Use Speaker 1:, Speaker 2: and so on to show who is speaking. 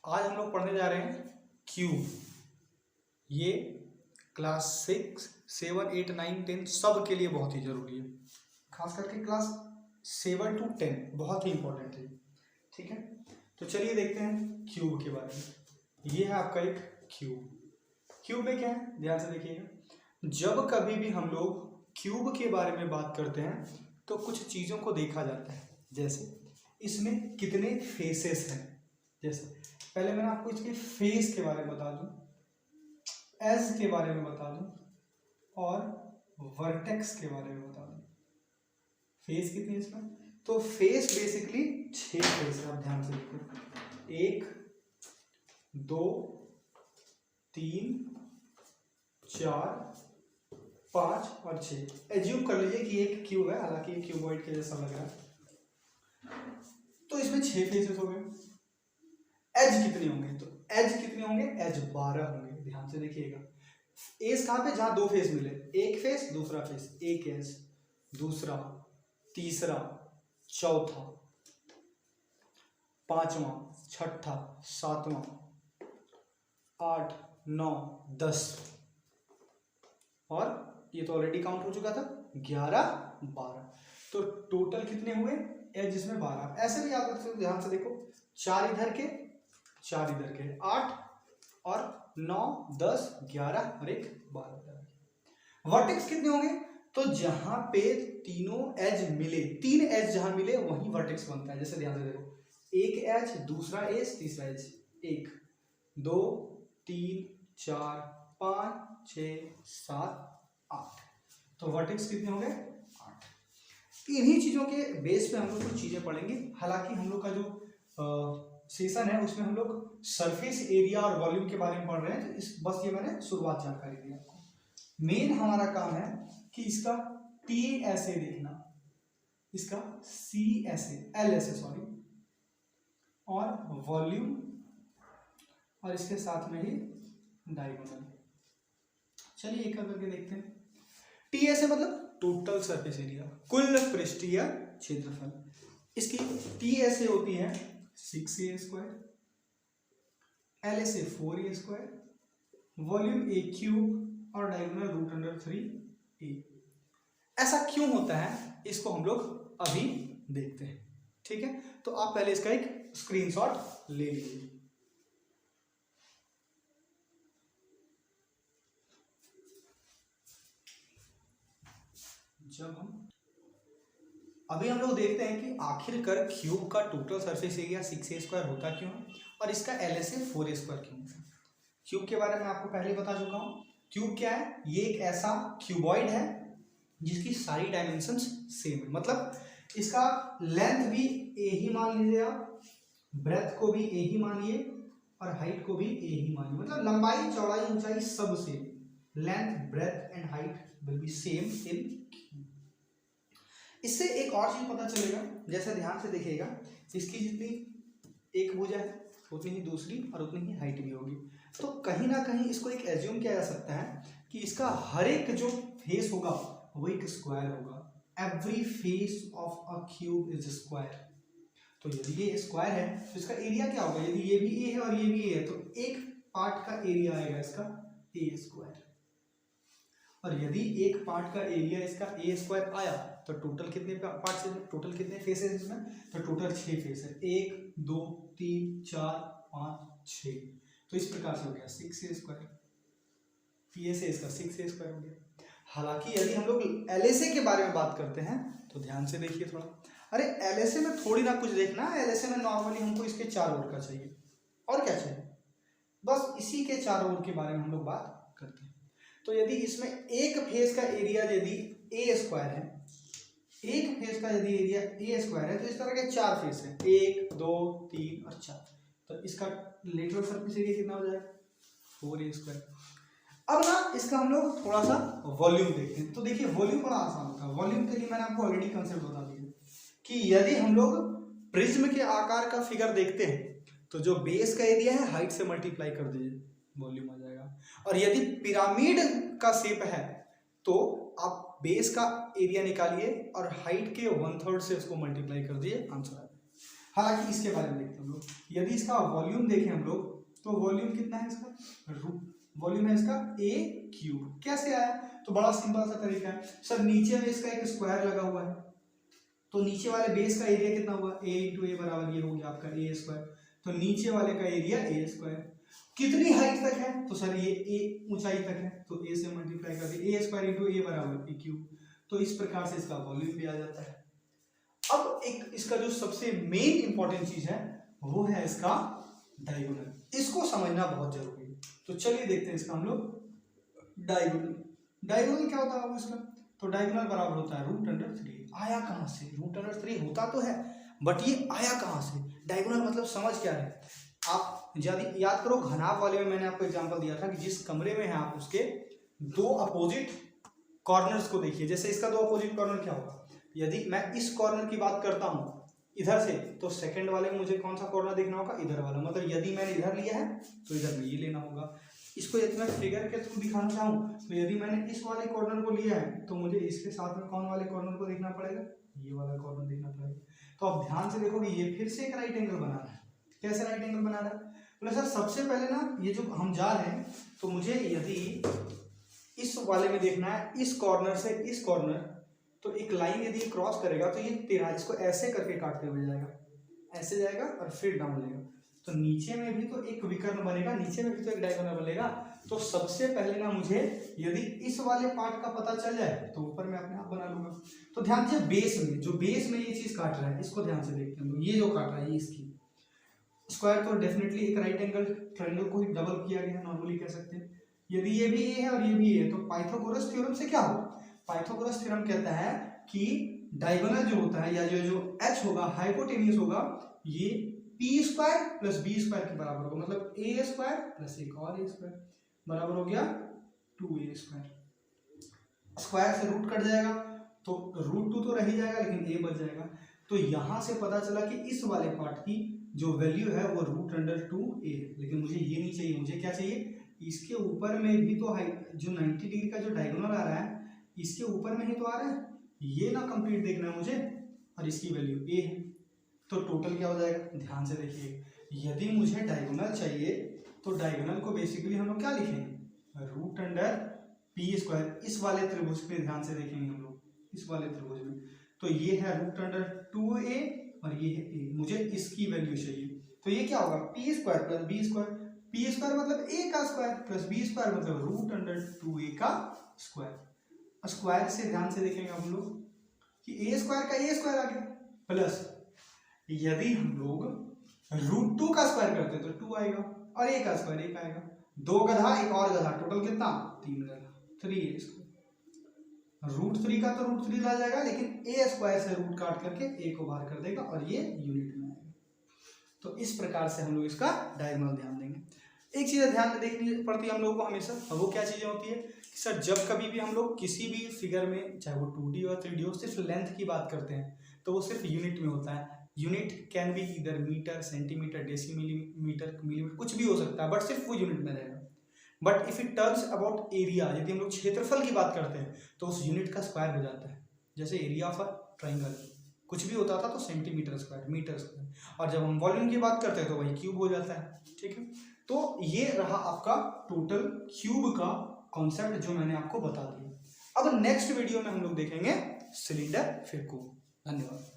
Speaker 1: आज हम लोग पढ़ने जा रहे हैं क्यूब। ये क्लास 6, 7, 8, 9, 10 सब के लिए बहुत ही जरूरी है, खास करके क्लास 7 to 10 बहुत ही इंपॉर्टेंट है। ठीक है, तो चलिए देखते हैं क्यूब के बारे में। ये है आपका एक क्यूब। क्यूब में क्या है, ध्यान से देखिएगा। जब कभी भी हम लोग क्यूब के बारे में बात करते हैं तो कुछ चीज़ों को देखा जाता है, जैसे इसमें कितने फेसेस हैं। जैसे पहले मैंने आपको इसके फेस के बारे में बता दूं, एज के बारे में बता दूं और वर्टेक्स के बारे में बता दूं। फेस कितनी है इसमें, तो फेस बेसिकली 6 फेस है। आप ध्यान से देखो, 1, 2, 3, 4, 5 और 6। एज्यूम कर लीजिए कि एक क्यूब है, हालांकि ये क्यूबॉइड के जैसा लग रहा है। तो इसमें 6 फेसेस हो गए। एज कितने होंगे, तो एज कितने होंगे, एज 12 होंगे। ध्यान से देखिएगा, एज कहाँ पे, जहां 2 फेस मिले, एक फेस दूसरा फेस, एक एज, दूसरा, तीसरा, चौथा, पांचवा, छठा, सातवां, 8, 9, 10 और ये तो ऑलरेडी काउंट हो चुका था, 11, 12। तो टोटल कितने हुए, एज इसमें 12। ऐसे भी याद रख सकते हो, ध्यान से देखो, 4 इधर के 4 इधर के, 8 और 9, 10, 11 और एक 12। वर्टेक्स कितने होंगे, तो जहां पे तीनों एज मिले, 3 एज जहां मिले वहीं वर्टेक्स बनता है। जैसे ध्यान से देखो, एक एज, दूसरा एज, तीसरा एज, 1, 2, 3, 4, 5, 6, 7, 8। तो वर्टेक्स कितने होंगे, 8। इन्हीं चीजों के बेस पे हम लोग कुछ चीजें पढ़ेंगे। हालांकि हम लोग का जो सेशन है उसमें हम लोग सरफेस एरिया और वॉल्यूम के बारे में पढ़ रहे हैं। तो बस ये मैंने शुरुआत जानकारी दी आपको। मेन हमारा काम है कि इसका टी ऐसे देखना, इसका सी ऐसे, एल ऐसे सॉरी, और वॉल्यूम और इसके साथ में ही डायगोनल। चलिए एक करके देखते हैं। टी ऐसे मतलब टोटल सरफेस एरिया, कुल पृष्ठीय क्षेत्रफल। इसकी टी ऐसे होती है 6a², एल ऐसे 4a², वॉल्यूम a³ और डायगोनल √3a। ऐसा क्यों होता है, इसको हम लोग अभी देखते हैं। ठीक है, तो आप पहले इसका एक स्क्रीनशॉट ले लीजिए। अभी हम लोग देखते हैं कि आखिरकार क्यूब का टोटल सरफेस एरिया 6a² होता क्यों है और इसका LSA 4a² क्यों है। क्यूब के बारे में आपको पहले ही बता चुका हूं। क्यूब क्या है, ये एक ऐसा क्यूबॉइड है जिसकी सारी डायमेंशंस सेम है। मतलब इसका लेंथ भी ए ही मान लीजिए आप, ब्रेथ को भी ए ही मानिए और हाइट को भी ए ही मानिए। मतलब लंबाई, चौड़ाई, ऊंचाई सब same. Length, breadth and height will be same in. इससे एक और चीज पता चलेगा, जैसे ध्यान से देखिएगा, इसकी जितनी एक भुजा है उतनी ही दूसरी और उतनी ही हाइट भी होगी। तो कहीं ना कहीं इसको एक एज्यूम किया जा सकता है कि इसका हर एक जो फेस होगा वो एक स्क्वायर होगा। Every face of a cube is square. तो यदि ये स्क्वायर है तो इसका एरिया क्या होगा, यदि ये भी ए है और ये भी ए है तो एक पार्ट का एरिया आएगा इसका a²। और यदि एक पार्ट का एरिया इसका a² आया तो टोटल कितने पार्ट से, टोटल कितने फेसेस इसमें, तो टोटल 6 फेस है। 1, 2, 3, 4, 5, 6। तो इस प्रकार से हो गया 6a²। पी से इसका 6a² हो गया। हालांकि यदि हम लोग LSA के बारे में बात करते हैं तो ध्यान से देखिए थोड़ा। अरे LSA में थोड़ी ना कुछ देखना, LSA में नॉर्मली हमको इसके चारों ओर का चाहिए। और क्या चाहिए, बस इसी के चारों ओर के बारे में हम लोग बात करते हैं। तो यदि इसमें एक फेस का एरिया यदि a² है, एक फेस का यदि एरिया a² है तो इस तरह के 4 फेस हैं, 1, 2, 3 और 4। तो इसका लेटरल सरफेस एरिया कितना हो जाएगा, 4a²। अब ना इसका हम लोग थोड़ा सा वॉल्यूम देखते हैं। तो देखिए वॉल्यूम बड़ा आसान होता है। वॉल्यूम के लिए मैंने आपको ऑलरेडी कंसेप्ट बता दिया कि यदि हम लोग प्रिज्म के आकार का फिगर देखते हैं तो जो बेस का एरिया है हाइट से मल्टीप्लाई कर दीजिए, वॉल्यूम आ जाएगा। और यदि पिरामिड का शेप है तो आप बेस का एरिया निकालिए और हाइट के 1/3 से उसको मल्टीप्लाई कर दिए, आंसर आ जाएगा। हालांकि इसके बारे में देखते हैं हम लोग। यदि इसका वॉल्यूम देखें हम लोग तो वॉल्यूम कितना है इसका, वॉल्यूम है इसका a क्यूब। कैसे आया, तो बड़ा सिंपल सा तरीका है सर, नीचे में इसका एक स्क्वायर लगा हुआ है, तो नीचे वाले बेस का एरिया कितना हुआ, a इंटू ए बराबर ये हो गया आपका ए स्क्वायर, तो नीचे वाले का एरिया ए स्क्वायर। कितनी हाइट तक है, तो सर ये ए ऊंचाई तक है, तो ए से मल्टीप्लाई कर दिया, ए स्क्वायर इंटू ए बराबर ए क्यूब। तो इस प्रकार से इसका वॉल्यूम भी आ जाता है। अब एक इसका जो सबसे मेन इंपॉर्टेंट चीज है वो है इसका डायगोनल, इसको समझना बहुत जरूरी है। तो चलिए देखते हैं इसका हम लोग डायगोनल। डायगोनल क्या होता है इसका, तो डायगोनल बराबर होता है √3। आया कहां से, √3 होता तो है बट ये आया कहां से, डायगोनल मतलब समझ क्या है। आप यदि याद करो घनाभ वाले में मैंने आपको एग्जांपल दिया था कि जिस कमरे में है आप उसके दो अपोजिट कॉर्नर्स को देखिए। जैसे इसका दो अपोजिट कॉर्नर क्या होगा, यदि मैं इस कॉर्नर की बात करता हूं इधर से, तो सेकंड वाले में मुझे कौन सा कॉर्नर देखना होगा, इधर वाला। मतलब यदि मैंने इधर लिया है तो इधर में ये लेना होगा। इसको यदि मैं फिगर के थ्रू दिखाना चाहूँ तो यदि मैंने इस वाले कॉर्नर को लिया है तो मुझे इसके साथ में कौन वाले कॉर्नर को देखना पड़ेगा, ये वाला कॉर्नर देखना पड़ेगा। तो अब ध्यान से देखोगे ये फिर से एक राइट एंगल बना रहा है। कैसे राइट एंगल बना रहा है, बोले सर सबसे पहले ना ये जो हम जा रहे हैं तो मुझे यदि इस वाले में देखना है, इस कॉर्नर से इस कॉर्नर, तो एक लाइन यदि क्रॉस करेगा तो ये 13, इसको ऐसे करके काटते हुए जाएगा, ऐसे जाएगा और फिर डाउन लेगा, तो नीचे में भी तो एक विकर्ण बनेगा, नीचे में भी तो एक डायगोनल बनेगा। तो सबसे पहले ना मुझे यदि इस वाले पार्ट का पता चल जाए तो ऊपर में अपने आप बना लूंगा। तो ध्यान से बेस में, जो बेस में ये चीज काट रहा है इसको ध्यान से देखते हैं। ये जो काट रहा है ये इसकी स्क्वायर, तो डेफिनेटली एक राइट एंगल ट्रायंगल को ही डबल किया गया है, नॉर्मली कह सकते हैं। यदि ये भी ए है और ये भी ए है तो पाइथागोरस थ्योरम से क्या होगा, पाइथागोरस थ्योरम कहता है कि डायगोनल जो होता है या जो h होगा हाइपोटेन्यूस होगा, ये p square plus b square के बराबर होगा। मतलब a स्क्वायर प्लस एक और a स्क्वायर बराबर हो गया 2a स्क्वायर। स्क्वायर से रूट कट जाएगा तो √2 तो रह ही जाएगा लेकिन a बच जाएगा। तो यहां से पता चला कि इस वाले पार्ट की जो वैल्यू है वो √2a है। लेकिन मुझे ये नहीं चाहिए, मुझे क्या चाहिए, इसके ऊपर में भी तो जो 90 डिग्री का जो डायगोनल आ रहा है इसके ऊपर में ही तो आ रहा है, ये ना कंप्लीट देखना है मुझे, और इसकी वैल्यू a है। तो टोटल क्या हो जाएगा, ध्यान से देखिए, यदि मुझे डायगोनल चाहिए तो डायगोनल को बेसिकली हम लोग क्या लिखेंगे, √p²। इस वाले त्रिभुज पे ध्यान से देखेंगे हम लोग, इस वाले त्रिभुज में तो ये है √2a और ये है a, मुझे इसकी वैल्यू चाहिए। तो ये क्या होगा, p² प्लस b²। p² मतलब a का स्क्वायर प्लस b² मतलब √2a का स्क्वायर। स्क्वायर से ध्यान से देखेंगे हम लोग कि a² का a² आ गया, प्लस यदि हम लोग √2 का स्क्वायर करते तो 2 आएगा और a का स्क्वायर 1 आएगा। 2 गधा एक और गधा, टोटल कितना, 3 गधा, 3a²। √3 का तो √3 ला जाएगा लेकिन a² से रूट काट करके a को बाहर कर देगा और ये यूनिट में आएगा। तो इस प्रकार से हम लोग इसका डायगोनल ध्यान देंगे। एक चीज ध्यान में देखनी पड़ती है हम लोगों को हमेशा, और वो क्या चीजें होती है कि सर जब कभी भी हम लोग किसी भी फिगर में, चाहे वो 2D और 3D हो, सिर्फ लेंथ की बात करते हैं तो वो सिर्फ यूनिट में होता है। यूनिट कैन बी इधर मीटर, सेंटीमीटर, डेसीमीटर, मिलीमीटर, कुछ भी हो सकता है, बट सिर्फ वो यूनिट में रहेगा। But if it turns about area, यदि हम लोग क्षेत्रफल की बात करते हैं तो उस यूनिट का स्क्वायर हो जाता है। जैसे एरिया ऑफ अ ट्राइंगल कुछ भी होता था तो सेंटीमीटर स्क्वायर, मीटर स्क्वायर, और जब हम वॉल्यूम की बात करते हैं तो वही क्यूब हो जाता है। ठीक है, तो ये रहा आपका टोटल क्यूब का कॉन्सेप्ट जो मैंने आपको बता दिया। अब नेक्स्ट वीडियो में हम लोग देखेंगे सिलेंडर फिर को। धन्यवाद।